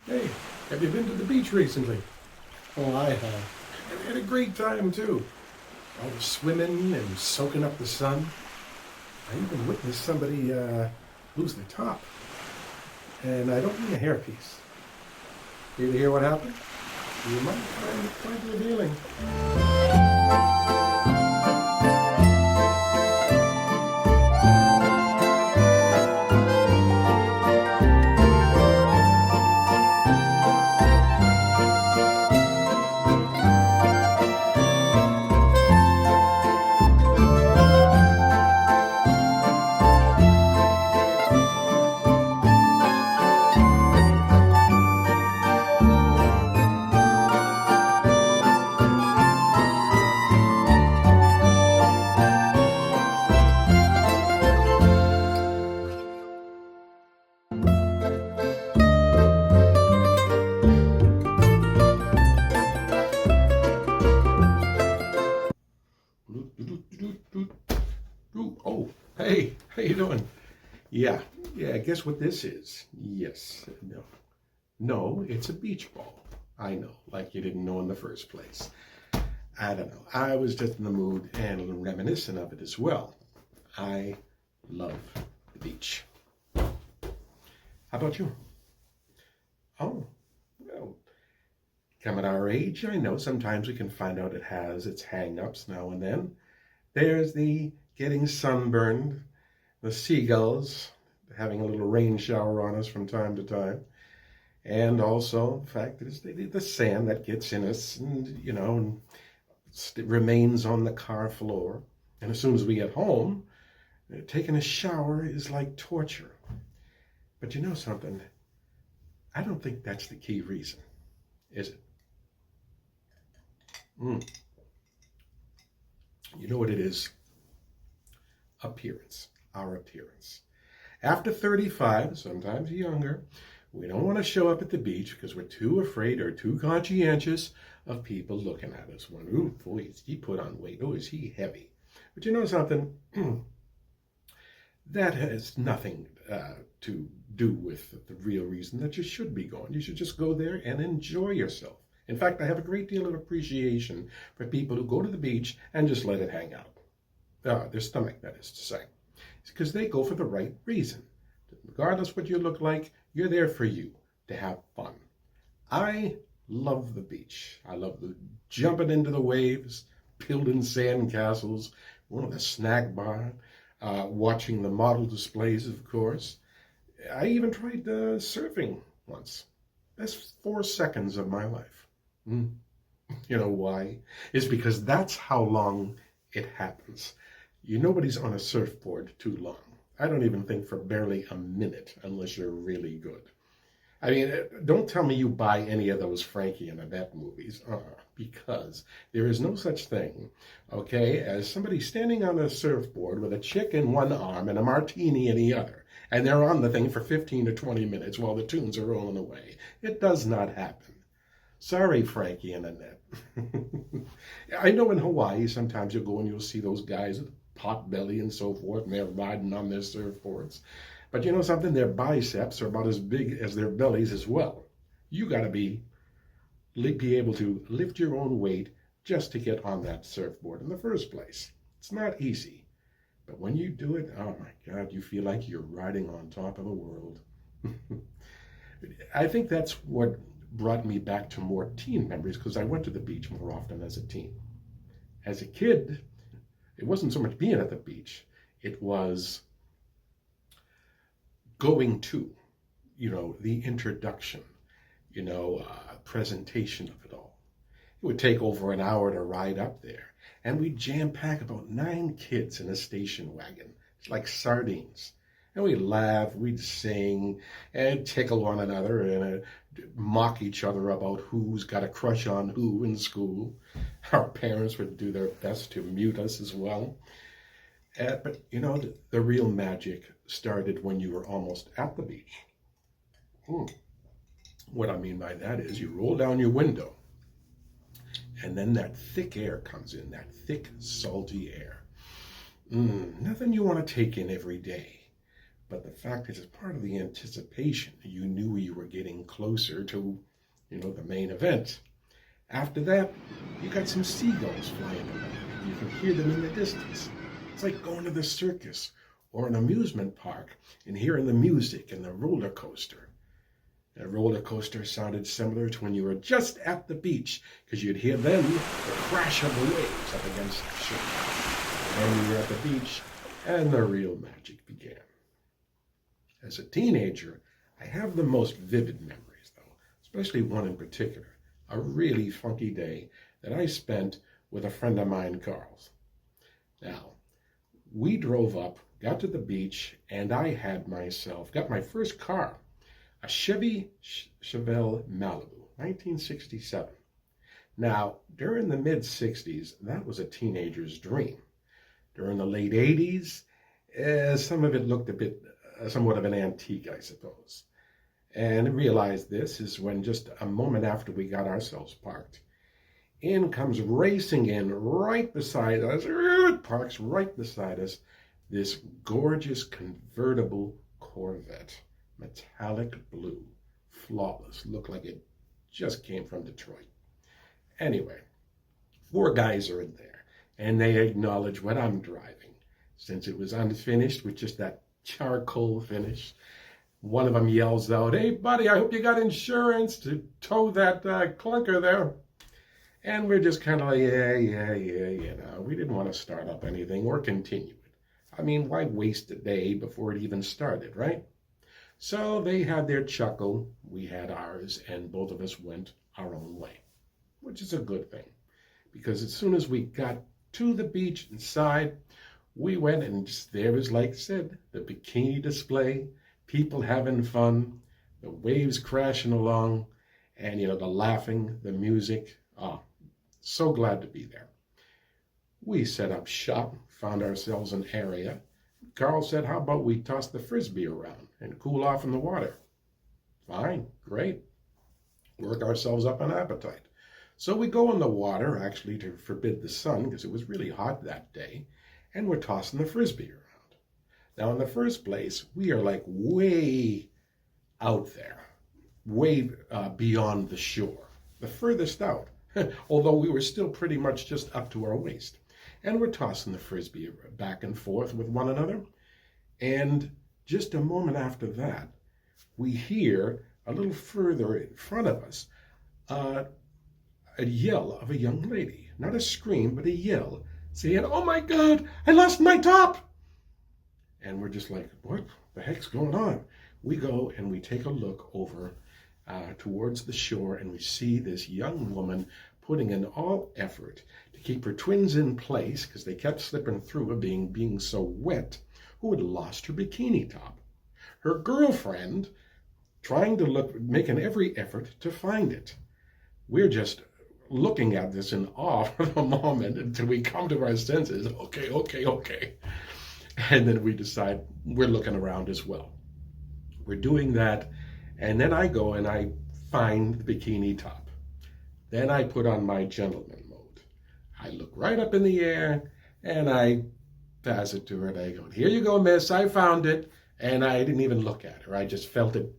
Hey, have you been to the beach recently? Oh, I have. And had a great time too. I was swimming and soaking up the sun. I even witnessed somebody lose their top. And I don't mean a hairpiece. You hear what happened? You might find it quite revealing. Oh, hey, how you doing? Yeah, yeah, guess what this is? Yes, no. No, it's a beach ball. I know, like you didn't know in the first place. I don't know. I was just in the mood and reminiscent of it as well. I love the beach. How about you? Oh, well, coming our age, I know sometimes we can find out it has its hang-ups now and then. There's the getting sunburned, the seagulls having a little rain shower on us from time to time, and also the fact that it's the sand that gets in us and remains on the car floor. And as soon as we get home, taking a shower is like torture. But you know something? I don't think that's the key reason, is it? Mm. You know what it is? Appearance, our appearance. After 35, sometimes younger, we don't want to show up at the beach because we're too afraid or too conscientious of people looking at us. One, ooh, boy, he put on weight. Oh, is he heavy? But you know something? That has nothing to do with the real reason that you should be going. You should just go there and enjoy yourself. In fact, I have a great deal of appreciation for people who go to the beach and just let it hang out. Their stomach, that is to say. It's because they go for the right reason. Regardless what you look like, you're there for you, to have fun. I love the beach. I love the jumping into the waves, building sand castles, going to the snack bar, watching the model displays, of course. I even tried surfing once. Best 4 seconds of my life. You know why? It's because that's how long it happens. Nobody's on a surfboard too long. I don't even think for barely a minute unless you're really good. I mean, don't tell me you buy any of those Frankie and Annette movies, because there is no such thing, okay, as somebody standing on a surfboard with a chick in one arm and a martini in the other, and they're on the thing for 15 to 20 minutes while the tunes are rolling away. It does not happen. Sorry, Frankie and Annette. I know in Hawaii sometimes you'll go and you'll see those guys with pot belly and so forth, and they're riding on their surfboards. But you know something? Their biceps are about as big as their bellies as well. You got to be able to lift your own weight just to get on that surfboard in the first place. It's not easy. But when you do it, oh my God, you feel like you're riding on top of the world. I think that's what brought me back to more teen memories, because I went to the beach more often as a teen. As a kid, it wasn't so much being at the beach, it was going to, the introduction, presentation of it all. It would take over an hour to ride up there, and we'd jam pack about 9 kids in a station wagon. It's like sardines. And we'd laugh, we'd sing, and tickle one another, and mock each other about who's got a crush on who in school. Our parents would do their best to mute us as well. But the real magic started when you were almost at the beach. What I mean by that is you roll down your window, and then that thick air comes in, that thick, salty air. Nothing you want to take in every day. But the fact is, it's part of the anticipation. You knew you were getting closer to, the main event. After that, you got some seagulls flying around. You can hear them in the distance. It's like going to the circus or an amusement park and hearing the music and the roller coaster. The roller coaster sounded similar to when you were just at the beach, because you'd hear then the crash of the waves up against the shore. And you were at the beach, and the real magic began. As a teenager, I have the most vivid memories, though, especially one in particular, a really funky day that I spent with a friend of mine, Carl's. Now, we drove up, got to the beach, and I got my first car, a Chevy Chevelle Malibu, 1967. Now, during the mid-60s, that was a teenager's dream. During the late 80s, some of it looked somewhat of an antique, I suppose. And I realized this is when just a moment after we got ourselves parked, in comes racing in right beside us, parks right beside us, this gorgeous convertible Corvette, metallic blue, flawless, looked like it just came from Detroit. Anyway, 4 guys are in there, and they acknowledge what I'm driving, since it was unfinished with just that charcoal finish. One of them yells out, "Hey, buddy, I hope you got insurance to tow that clunker there." And we're just kind of like, yeah, we didn't want to start up anything or continue it. I mean, why waste a day before it even started, right? So they had their chuckle, we had ours, and both of us went our own way, which is a good thing, because as soon as we got to the beach inside, we went, and just there was, like I said, the bikini display, people having fun, the waves crashing along, and, the laughing, the music. Oh, so glad to be there. We set up shop, found ourselves an area. Carl said, how about we toss the frisbee around and cool off in the water? Fine, great. Work ourselves up an appetite. So we go in the water, actually to forbid the sun, because it was really hot that day, and we're tossing the frisbee around. Now, in the first place, we are like way out there, way beyond the shore, the furthest out, although we were still pretty much just up to our waist. And we're tossing the frisbee back and forth with one another. And just a moment after that, we hear a little further in front of us a yell of a young lady. Not a scream, but a yell, saying, "Oh my God, I lost my top!" And we're just like, what the heck's going on? We go and we take a look over towards the shore, and we see this young woman putting in all effort to keep her twins in place, because they kept slipping through being so wet, who had lost her bikini top. Her girlfriend trying to making every effort to find it. We're just looking at this in awe for a moment until we come to our senses. Okay. And then we decide we're looking around as well. We're doing that, and then I go and I find the bikini top. Then I put on my gentleman mode. I look right up in the air, and I pass it to her, and I go, "Here you go, miss, I found it." And I didn't even look at her. I just felt it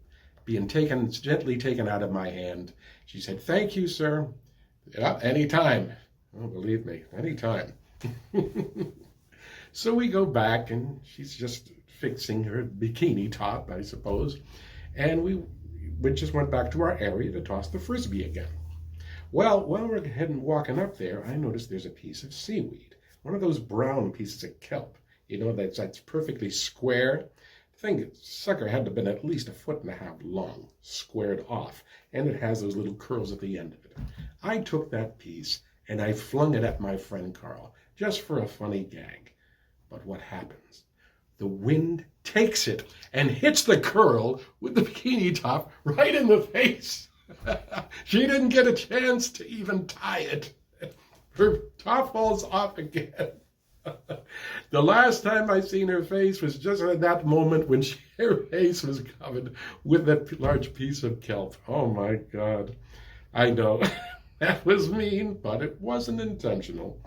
being gently taken out of my hand. She said, "Thank you, sir." "Yeah, anytime." Oh, believe me, anytime. So we go back, and she's just fixing her bikini top, I suppose. And we just went back to our area to toss the frisbee again. Well, while we're walking up there, I noticed there's a piece of seaweed, one of those brown pieces of kelp, that's perfectly square. The sucker had to have been at least 1.5 feet long, squared off, and it has those little curls at the end of it. I took that piece and I flung it at my friend Carl, just for a funny gag. But what happens? The wind takes it and hits the curl with the bikini top right in the face. She didn't get a chance to even tie it. Her top falls off again. The last time I seen her face was just at that moment when her face was covered with that large piece of kelp. Oh my God. I know that was mean, but it wasn't intentional.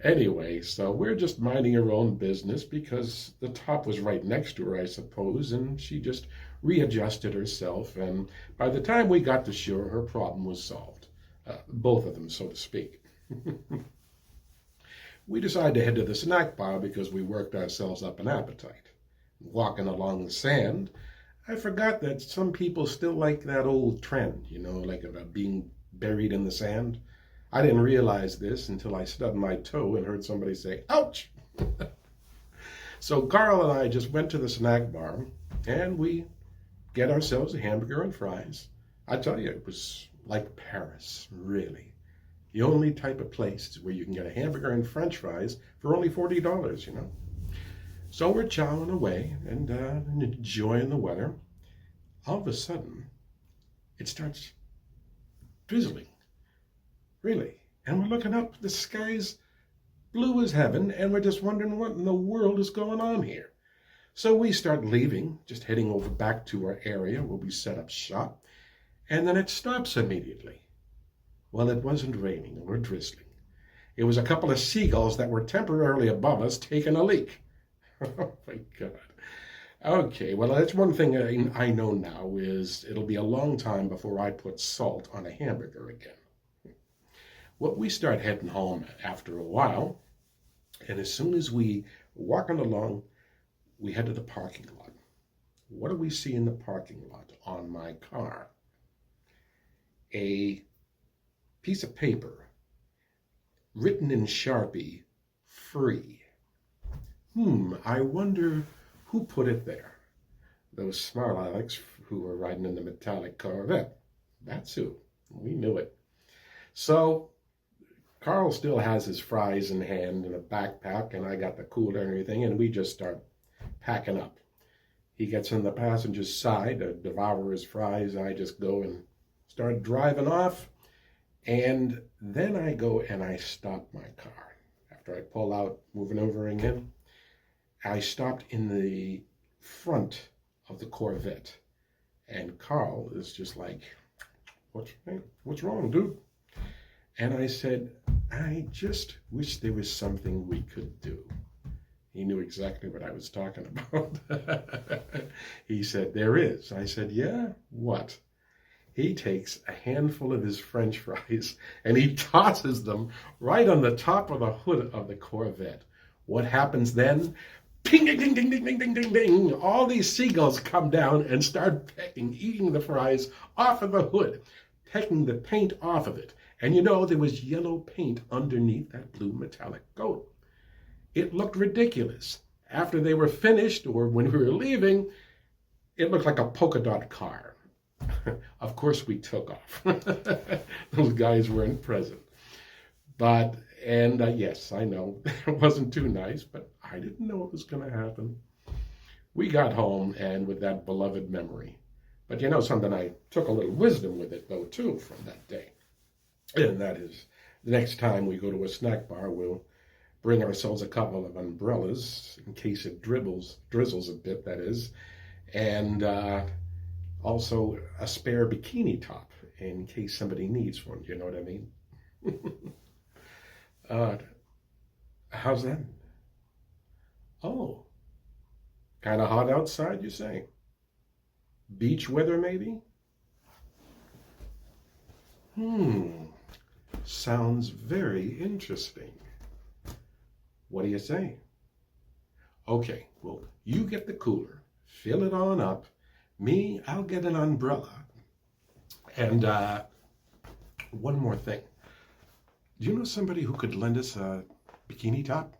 Anyway, so we're just minding her own business because the top was right next to her, I suppose, and she just readjusted herself. And by the time we got to shore, her problem was solved. Both of them, so to speak. We decided to head to the snack bar because we worked ourselves up an appetite. Walking along the sand, I forgot that some people still like that old trend, like about being buried in the sand. I didn't realize this until I stubbed my toe and heard somebody say, "Ouch!" So Carl and I just went to the snack bar and we get ourselves a hamburger and fries. I tell you, it was like Paris, really. The only type of place where you can get a hamburger and French fries for only $40, So we're chowing away and enjoying the weather. All of a sudden, it starts drizzling. Really. And we're looking up, the sky's blue as heaven, and we're just wondering what in the world is going on here. So we start leaving, just heading over back to our area where we set up shop, and then it stops immediately. Well, it wasn't raining or drizzling. It was a couple of seagulls that were temporarily above us taking a leak. Oh my God. Okay, well, that's one thing I know now is it'll be a long time before I put salt on a hamburger again. Well, we start heading home after a while, and as soon as we walking along, we head to the parking lot. What do we see in the parking lot on my car? A piece of paper written in Sharpie, free. I wonder who put it there. Those smart Alex who were riding in the metallic Corvette. That's who. We knew it. So Carl still has his fries in hand in a backpack, and I got the cooler and everything, and we just start packing up. He gets in the passenger's side to devour his fries. I just go and start driving off, and then I go and I stop my car. After I pull out, moving over again, I stopped in the front of the Corvette, and Carl is just like, what's wrong, dude? And I said, I just wish there was something we could do. He knew exactly what I was talking about. He said, there is. I said, yeah, what? He takes a handful of his French fries and he tosses them right on the top of the hood of the Corvette. What happens then? Ping, ding, ding, ding, ding, ding, ding, ding, ding. All these seagulls come down and start pecking, eating the fries off of the hood, pecking the paint off of it. And there was yellow paint underneath that blue metallic coat. It looked ridiculous. After they were finished, or when we were leaving, it looked like a polka dot car. Of course we took off. Those guys weren't present. But, yes, I know, it wasn't too nice, but I didn't know it was going to happen. We got home, and with that beloved memory. But something, I took a little wisdom with it, though, too, from that day. And that is, the next time we go to a snack bar, we'll bring ourselves a couple of umbrellas in case it drizzles a bit, that is, and also a spare bikini top in case somebody needs one, you know what I mean? How's that? Oh, kind of hot outside, you say? Beach weather, maybe? Sounds very interesting. What do you say? Okay, well, you get the cooler, fill it on up. Me, I'll get an umbrella. And one more thing. Do you know somebody who could lend us a bikini top?